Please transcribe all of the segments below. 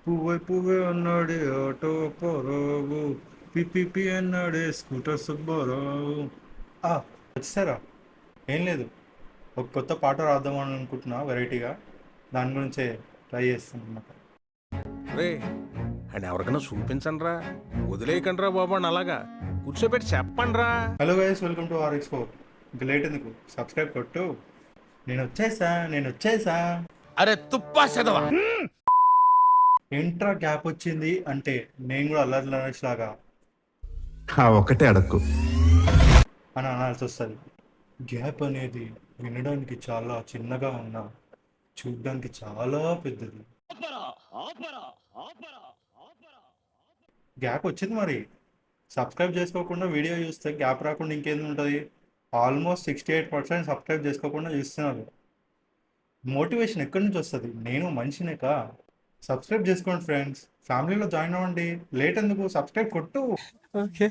పువ్వై పువ్వే అన్నాడే auto Apparao, PP అన్నాడే స్కూటర్ సుబ్బారావు. ఆ, వచ్చారా? ఏం లేదు, ఒక కొత్త పాట రాద్దామని అనుకుంటున్నా వెరైటీగా. దాని గురించే ట్రై చేస్తాను అన్నమాట. రే అండ్ ఎవరికైనా చూపించండి రా, వదిలేయకండి రా బాబు అని అలాగా కూర్చోబెట్టి చెప్పండి రా. Hello guys, welcome to R Expo. ఇంకా లేట్ ఎందుకు, సబ్స్క్రైబ్ కొట్టు. నేను వచ్చేసా. అరే తుప్పా చదవా. ఇంట్రా గ్యాప్ వచ్చింది అంటే నేను కూడా అల్లరి నరేష్ లాగా ఒకటే అడక్కు. అని అనాల్సి వస్తుంది. గ్యాప్ అనేది వినడానికి చాలా చిన్నగా ఉన్నా చూడడానికి చాలా పెద్దది. గ్యాప్ వచ్చింది మరి. సబ్స్క్రైబ్ చేసుకోకుండా వీడియో చూస్తే గ్యాప్ రాకుండా ఇంకేంది ఉంటుంది? ఆల్మోస్ట్ 68% సబ్స్క్రైబ్ చేసుకోకుండా చూస్తున్నారు. మోటివేషన్ ఎక్కడి నుంచి వస్తుంది? నేను మనిషినేకా. సబ్స్క్రైబ్ చేసుకోండి ఫ్రెండ్స్, ఫ్యామిలీలో జాయిన్ అవ్వండి. లేట్ ఎందుకు, సబ్స్క్రైబ్ కొట్టు. ఓకే.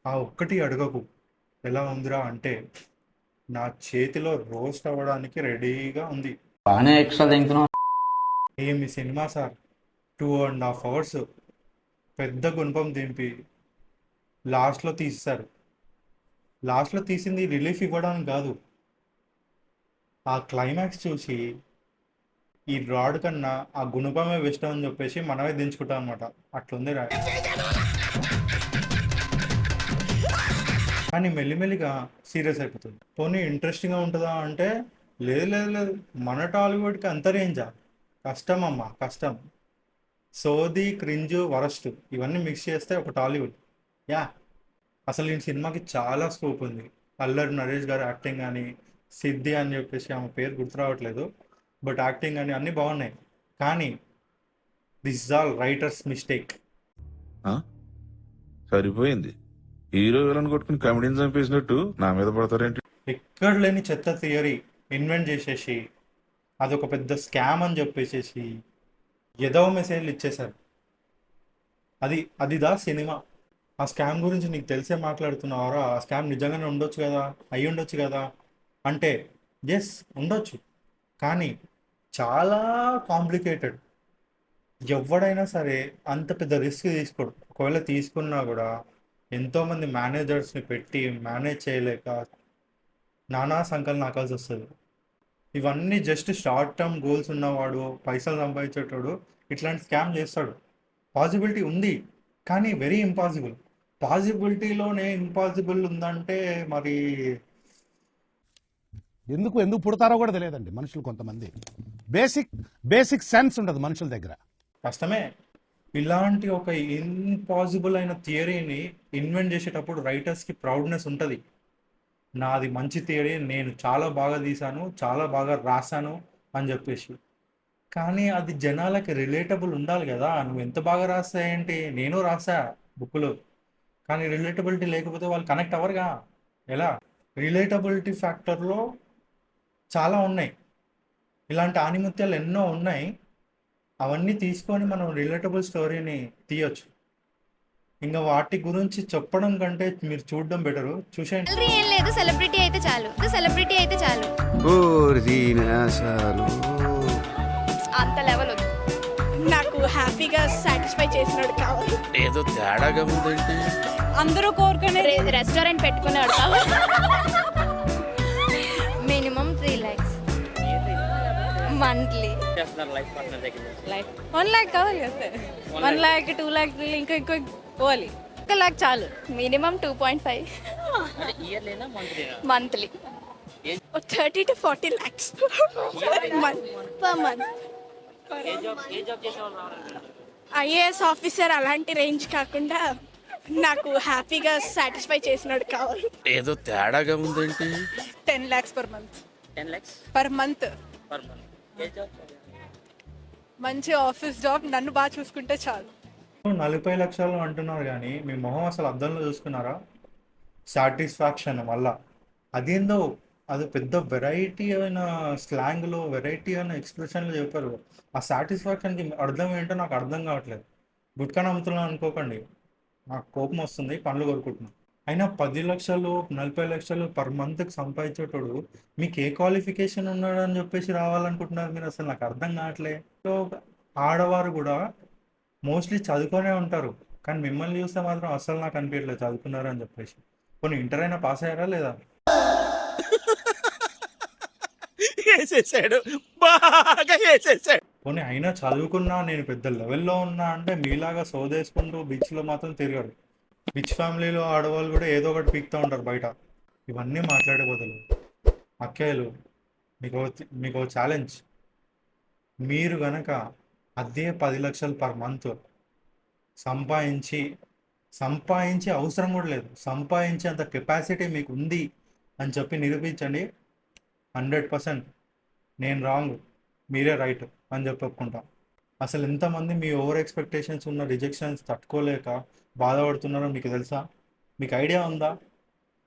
ఆ ఒక్కటి అడగకు ఎలా ఉందిరా అంటే నా చేతిలో రోస్ట్ అవ్వడానికి రెడీగా ఉంది. బాగానే ఎక్స్ట్రా తింటున్నావు. ఏమి సినిమా సార్, 2.5 hours పెద్ద గుణపం దింపి లాస్ట్లో తీస్తారు. లాస్ట్లో తీసింది రిలీఫ్ ఇవ్వడానికి కాదు, ఆ క్లైమాక్స్ చూసి ఈ రాడ్ కన్నా ఆ గుణపమే బెస్ట్ అని చెప్పేసి మనమే దించుకుంటాం అనమాట. అట్లుంది రా. కానీ మెల్లిమెల్లిగా సీరియస్ అయిపోతుంది. పోనీ ఇంట్రెస్టింగ్గా ఉంటుందా అంటే లేదు లేదు లేదు, మన టాలీవుడ్కి అంత రేంజా? కష్టం అమ్మా, కష్టం. సోది, క్రింజు, వరస్ట్ ఇవన్నీ మిక్స్ చేస్తే ఒక టాలీవుడ్. యా, అసలు ఈ సినిమాకి చాలా స్కోప్ ఉంది. అల్లరి నరేష్ గారు యాక్టింగ్ కానీ, సిద్ధి అని చెప్పేసి ఆమె పేరు గుర్తు రావట్లేదు, బట్ యాక్టింగ్ కానీ అన్నీ బాగున్నాయి. కానీ this is all writers mistake. సరిపోయింది. హీరో విలన్ కొట్టుకుని కమెడీని చంపేసినట్టు నా మీద పడతారేంటి? ఎక్కడ లేని చెత్త థియరీ ఇన్వెంట్ చేసేసి అదొక పెద్ద స్కామ్ అని చెప్పేసేసి ఏదో మెసేజ్లు ఇచ్చేశారు. అదిదా సినిమా. ఆ స్కామ్ గురించి నీకు తెలిసే మాట్లాడుతున్నావారా? ఆ స్కామ్ నిజంగానే ఉండొచ్చు కదా, అయి ఉండొచ్చు కదా అంటే ఎస్ ఉండొచ్చు, కానీ చాలా కాంప్లికేటెడ్. ఎవడైనా సరే అంత పెద్ద రిస్క్ తీసుకోడు. ఒకవేళ తీసుకున్నా కూడా ఎంతోమంది మేనేజర్స్ని పెట్టి మేనేజ్ చేయలేక నానా సంకలు నాకాల్సి వస్తుంది. ఇవన్నీ జస్ట్ షార్ట్ టర్మ్ గోల్స్ ఉన్నవాడు, పైసలు సంపాదించేటోడు ఇట్లాంటి స్కామ్ చేస్తాడు. పాసిబిలిటీ ఉంది, కానీ వెరీ ఇంపాసిబుల్. పాసిబిలిటీలోనే ఇంపాసిబుల్ ఉందంటే మరి ఎందుకు ఎందుకు పుడతారో కూడా తెలియదండి మనుషులు. కొంతమంది బేసిక్ సెన్స్ ఉండదు మనుషుల దగ్గర. కష్టమే. ఇలాంటి ఒక ఇంపాసిబుల్ అయిన థియరీని ఇన్వెంట్ చేసేటప్పుడు రైటర్స్కి ప్రౌడ్నెస్ ఉంటుంది. నాది మంచి థియరీ, నేను చాలా బాగా తీశాను, చాలా బాగా రాశాను అని చెప్పేసి. కానీ అది జనాలకి రిలేటబుల్ ఉండాలి కదా. నువ్వు ఎంత బాగా రాస్తా ఏంటి, నేను రాసా బుక్లో, కానీ రిలేటబిలిటీ లేకపోతే వాళ్ళు కనెక్ట్ అవ్వరుగా. ఎలా? రిలేటబిలిటీ ఫ్యాక్టర్లో చాలా ఉన్నాయి, ఇలాంటి ఆనిముత్యాలు ఎన్నో ఉన్నాయి. అవన్నీ తీసుకొని మనం రిలేటబుల్ స్టోరీని తీయొచ్చు. ఇంకా వాటి గురించి చెప్పడం కంటే మీరు చూడడం బెటరు. చూసేయండి. సాలరీ ఏం లేదు, సెలబ్రిటీ అయితే చాలు. సెలబ్రిటీ అయితే చాలు, అంత లెవెల్ వద్దు. నాకు హ్యాపీగా సాటిస్ఫై చేసినాడు కావాలి. ఏదో తేడాగా ఉందంటే అందరూ కోరుకునే రెస్టారెంట్ పెట్టుకున్నాడు కావాలి. Minimum 3 lakhs monthly. Life 1 lakh కావాలి కదా. 1 lakh 2 lakh ఇంకా ఎక్కువ పోవాలి. 1 lakh చాలు. Minimum 2.5 monthly. 30 to 40 lakhs per month. IAS officer అలాంటి రేంజ్ కాకుండా నాకు హ్యాపీగా సాటిస్ఫై చేసినాడు కావాలి. ఏదో తేడాగా ఉందంటే 10 lakhs per month. 10 lakhs per month. మంచి ఆఫీస్ జాబ్, నన్ను బాగా చూసుకుంటే చాలు. 40 లక్షలు అంటున్నారు కానీ మీ మొహం అసలు అద్దంలో చూసుకున్నారా? సాటిస్ఫాక్షన్ వల్ల అదేందో అది పెద్ద వెరైటీ అయిన స్లాంగ్లో, వెరైటీ అయిన ఎక్స్ప్రెషన్లో చెప్పారు. ఆ సాటిస్ఫాక్షన్కి అర్థం ఏంటో నాకు అర్థం కావట్లేదు. గుట్కా నమ్ముతున్నాను అనుకోకండి, నాకు కోపం వస్తుంది, పనులు కొరుకుంటున్నాను. అయినా 10 లక్షలు 40 లక్షలు పర్ మంత్కి సంపాదించేటోడు మీకు ఏ క్వాలిఫికేషన్ ఉన్నాడని చెప్పేసి రావాలనుకుంటున్నారు మీరు? అసలు నాకు అర్థం కావట్లే. సో ఆడవారు కూడా మోస్ట్లీ చదువుకొనే ఉంటారు. కానీ మిమ్మల్ని చూస్తే మాత్రం అస్సలు నాకు అనిపియట్లేదు చదువుకున్నారు అని చెప్పేసి. పోనీ ఇంటర్ అయినా పాస్ అయ్యారా లేదా? వేసేసాడు, బాగా వేసేసాడు. పోనీ అయినా చదువుకున్నా, నేను పెద్ద లెవెల్‌లో ఉన్నా అంటే మీలాగా సోదేసుకుంటూ బీచ్‌లో మాత్రం తిరగరు. రిచ్ ఫ్యామిలీలో ఆడవాళ్ళు కూడా ఏదో ఒకటి పీకుతా ఉంటారు బయట. ఇవన్నీ మాట్లాడే బదులు అక్కయ్యలు, మీకో ఛాలెంజ్. మీరు గనక అదే 10 లక్షలు పర్ మంత్ సంపాదించి సంపాదించే అవసరం కూడా లేదు, సంపాదించేంత కెపాసిటీ మీకు ఉంది అని చెప్పి నిరూపించండి. 100% నేను రాంగ్, మీరే రైట్ అని చెప్పి ఒప్పుకుంటా. అసలు ఎంతమంది మీ ఓవర్ ఎక్స్పెక్టేషన్స్ ఉన్న రిజెక్షన్స్ తట్టుకోలేక బాధపడుతున్నారో మీకు తెలుసా? మీకు ఐడియా ఉందా?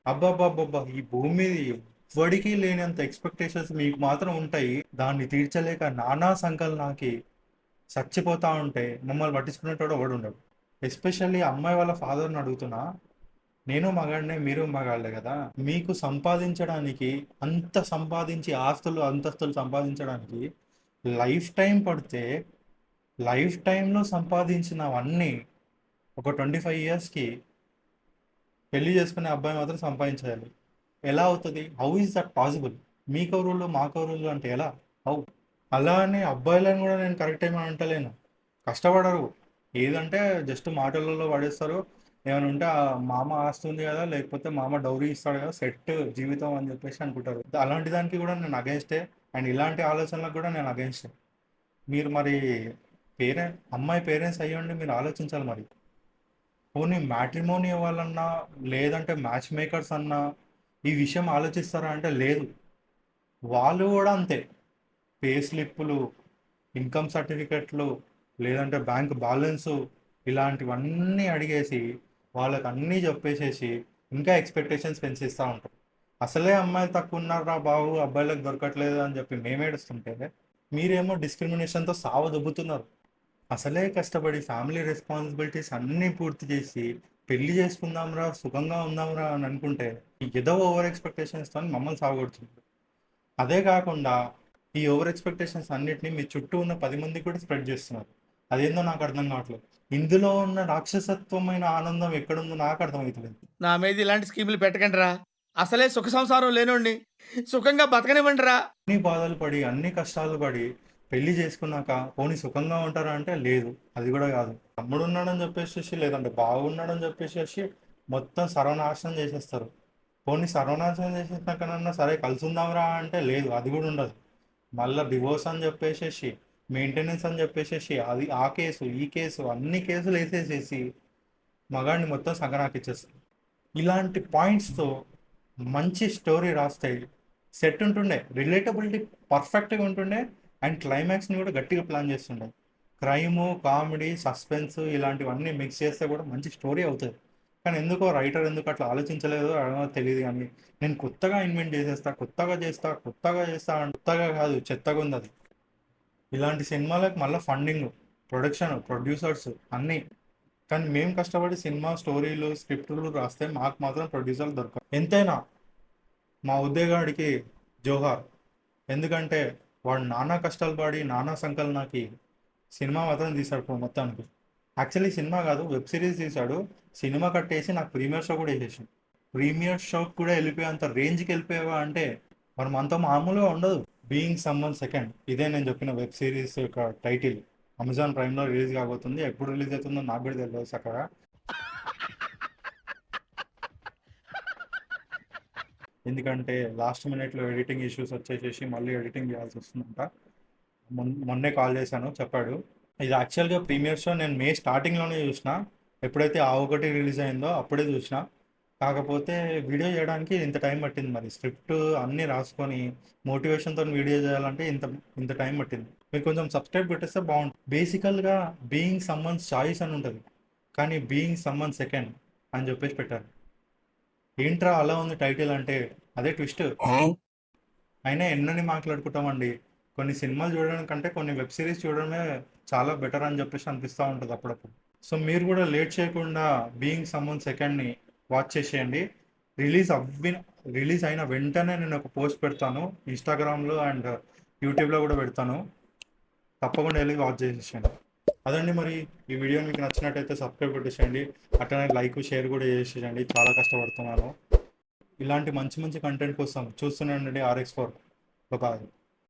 అబ్బాబ్బాబ్బా, ఈ భూమి మీద ఎవ్వడికి లేనంత ఎక్స్పెక్టేషన్స్ మీకు మాత్రం ఉంటాయి. దాన్ని తీర్చలేక నానా సంకలనాకి చచ్చిపోతా ఉంటే మమ్మల్ని పట్టించుకునేటోడు ఎవడు ఉండడు. ఎస్పెషల్లీ అమ్మాయి వాళ్ళ ఫాదర్ని అడుగుతున్నా. నేను మగాడినే, మీరు మగాళ్ళే కదా. మీకు సంపాదించడానికి, అంత సంపాదించి ఆస్తులు అంతస్తులు సంపాదించడానికి లైఫ్ టైం పడితే, లైఫ్ టైంలో సంపాదించినవన్నీ ఒక 25 ఇయర్స్కి పెళ్లి చేసుకునే అబ్బాయి మాత్రం సంపాదించాలి. ఎలా అవుతుంది? How is that possible? మీ కౌరులు మా కౌరులు అంటే ఎలా? హౌ? అలా అని అబ్బాయిలను కూడా నేను కరెక్ట్ టైం అంటలేను. కష్టపడరు, ఏదంటే జస్ట్ మాటలలో పడేస్తారు. ఏమైనా ఉంటే ఆ మామ ఆస్తి ఉంది కదా, లేకపోతే మామ డౌరీ ఇస్తాడు కదా, సెట్ జీవితం అని చెప్పేసి అనుకుంటారు. అలాంటి దానికి కూడా నేను అగేన్స్టే. అండ్ ఇలాంటి ఆలోచనలకు కూడా నేను అగేన్స్టే. మీరు మరి అమ్మాయి పేరెంట్స్ అయ్యండి, మీరు ఆలోచించాలి మరి. పోనీ మ్యాట్రిమోనీ ఇవ్వాలన్నా, లేదంటే మ్యాచ్ మేకర్స్ అన్నా ఈ విషయం ఆలోచిస్తారా అంటే లేదు. వాళ్ళు కూడా అంతే. పే స్లిప్పులు, ఇన్కమ్ సర్టిఫికెట్లు, లేదంటే బ్యాంక్ బ్యాలెన్సు, ఇలాంటివన్నీ అడిగేసి వాళ్ళకి అన్నీ చెప్పేసేసి ఇంకా ఎక్స్పెక్టేషన్స్ పెంచిస్తూ ఉంటారు. అసలే అమ్మాయిలు తక్కువ ఉన్నారా బాబు, అబ్బాయిలకు దొరకట్లేదు అని చెప్పి మేమేడుస్తుంటే మీరేమో డిస్క్రిమినేషన్తో సావ దొబ్బుతున్నారు. అసలే కష్టపడి ఫ్యామిలీ రెస్పాన్సిబిలిటీస్ అన్నీ పూర్తి చేసి పెళ్లి చేసుకుందాంరా, సుఖంగా ఉందాంరా అని అనుకుంటే ఏదో ఓవర్ ఎక్స్పెక్టేషన్స్తో మమ్మల్ని సాగొడుతుంది. అదే కాకుండా ఈ ఓవర్ ఎక్స్పెక్టేషన్స్ అన్నిటిని మీ చుట్టూ ఉన్న 10 మందికి కూడా స్ప్రెడ్ చేస్తున్నారు. అదేందో నాకు అర్థం కావట్లేదు. ఇందులో ఉన్న రాక్షసత్వమైన ఆనందం ఎక్కడుందో నాకు అర్థమవుతలేదు. నా మీద ఇలాంటి స్కీములు పెట్టకండి రా. అసలే సుఖ సంసారం లేనోడిని సుఖంగా బతకనివ్వండి రా. అన్ని బాధలు పడి, అన్ని కష్టాలు పడి పెళ్లి చేసుకున్నాక పోనీ సుఖంగా ఉంటారా అంటే లేదు, అది కూడా కాదు. తమ్ముడు ఉన్నాడని చెప్పేసి, లేదంటే బాగున్నాడని చెప్పేసి మొత్తం సర్వనాశనం చేసేస్తారు. పోనీ సర్వనాశనం చేసేసినాకనన్నా సరే కలిసి ఉందాంరా అంటే లేదు, అది కూడా ఉండదు. మళ్ళీ డివోర్స్ అని చెప్పేసేసి, మెయింటెనెన్స్ అని చెప్పేసేసి, అది ఆ కేసు ఈ కేసు అన్ని కేసులు వేసేసేసి మగాడిని మొత్తం సంగనాకి ఇచ్చేస్తారు. ఇలాంటి పాయింట్స్తో మంచి స్టోరీ రాస్తే సెట్ ఉంటుండే, రిలేటబిలిటీ పర్ఫెక్ట్గా ఉంటుండే, అండ్ క్లైమాక్స్ని కూడా గట్టిగా ప్లాన్ చేస్తుండే. క్రైము, కామెడీ, సస్పెన్స్ ఇలాంటివన్నీ మిక్స్ చేస్తే కూడా మంచి స్టోరీ అవుతుంది. కానీ ఎందుకో రైటర్ ఎందుకు అట్లా ఆలోచించలేదో అడగో తెలియదు. కానీ నేను కొత్తగా ఇన్వెంట్ చేసేస్తా, కొత్తగా చేస్తా అంటే కొత్తగా కాదు, చెత్తగా ఉంది అది. ఇలాంటి సినిమాలకు మళ్ళీ ఫండింగ్, ప్రొడక్షన్, ప్రొడ్యూసర్స్ అన్నీ. కానీ మేము కష్టపడి సినిమా స్టోరీలు, స్క్రిప్టులు రాస్తే మాకు మాత్రం ప్రొడ్యూసర్లు దొరకరు. ఎంతైనా మా ఉద్యోగాడికి జోహార్. ఎందుకంటే వాడు నానా కష్టాలు పడి, నానా సంకలనాకి సినిమా మాత్రం తీశాడు మొత్తానికి. యాక్చువల్లీ సినిమా కాదు, వెబ్ సిరీస్ తీశాడు. సినిమా కట్టేసి నాకు ప్రీమియర్ షో కూడా వేసేసి, ప్రీమియర్ షోకి కూడా వెళ్ళిపోయేంత రేంజ్కి వెళ్ళిపోయావా అంటే మరి మనతో మామూలుగా ఉండదు. బీయింగ్ సమ్వన్ సెకండ్, ఇదే నేను చెప్పిన వెబ్ సిరీస్ యొక్క టైటిల్. అమెజాన్ ప్రైమ్లో రిలీజ్ కాబోతుంది. ఎప్పుడు రిలీజ్ అవుతుందో నాకు కూడా తెలియదు చక్కగా. ఎందుకంటే లాస్ట్ మినిట్లో ఎడిటింగ్ ఇష్యూస్ వచ్చేసేసి మళ్ళీ ఎడిటింగ్ చేయాల్సి వస్తుందంట. మొన్నే కాల్ చేశాను, చెప్పాడు. ఇది యాక్చువల్గా ప్రీమియర్ షో నేను మే స్టార్టింగ్లోనే చూసిన. ఎప్పుడైతే ఆ ఒకటి రిలీజ్ అయిందో అప్పుడే చూసిన. కాకపోతే వీడియో చేయడానికి ఇంత టైం పట్టింది. మరి స్క్రిప్ట్ అన్నీ రాసుకొని మోటివేషన్తో వీడియో చేయాలంటే ఇంత టైం పట్టింది. మీరు కొంచెం సబ్స్క్రైబ్ పెట్టేస్తే బాగుంటుంది. బేసికల్గా బీయింగ్ సమ్వన్స్ చాయిస్ అని ఉంటుంది, కానీ బీయింగ్ సమ్వన్ సెకండ్ అని చెప్పేసి పెట్టారు. ఏంట్రా అలా ఉంది టైటిల్ అంటే అదే ట్విస్ట్. అయినా ఎన్నని మాట్లాడుకుంటామండి. కొన్ని సినిమాలు చూడడం కంటే కొన్ని వెబ్ సిరీస్ చూడడమే చాలా బెటర్ అని చెప్పేసి అనిపిస్తూ ఉంటుంది అప్పుడప్పుడు. సో మీరు కూడా లేట్ చేయకుండా బీయింగ్ సమ్వన్ సెకండ్ని వాచ్ చేసేయండి. రిలీజ్ అయిన వెంటనే నేను ఒక పోస్ట్ పెడతాను ఇన్స్టాగ్రామ్లో అండ్ యూట్యూబ్లో కూడా పెడతాను. తప్పకుండా వెళ్ళి వాచ్ చేసేసేయండి. అదండి మరి ఈ వీడియో మీకు నచ్చినట్టయితే సబ్స్క్రైబ్ కొట్టేసేయండి, అట్లనే లైక్ షేర్ కూడా చేసేయండి. చాలా కష్టపడుతున్నాను. ఇలాంటి మంచి మంచి కంటెంట్ కోసం చూస్తూనే ఉండండి RX4. బాయ్.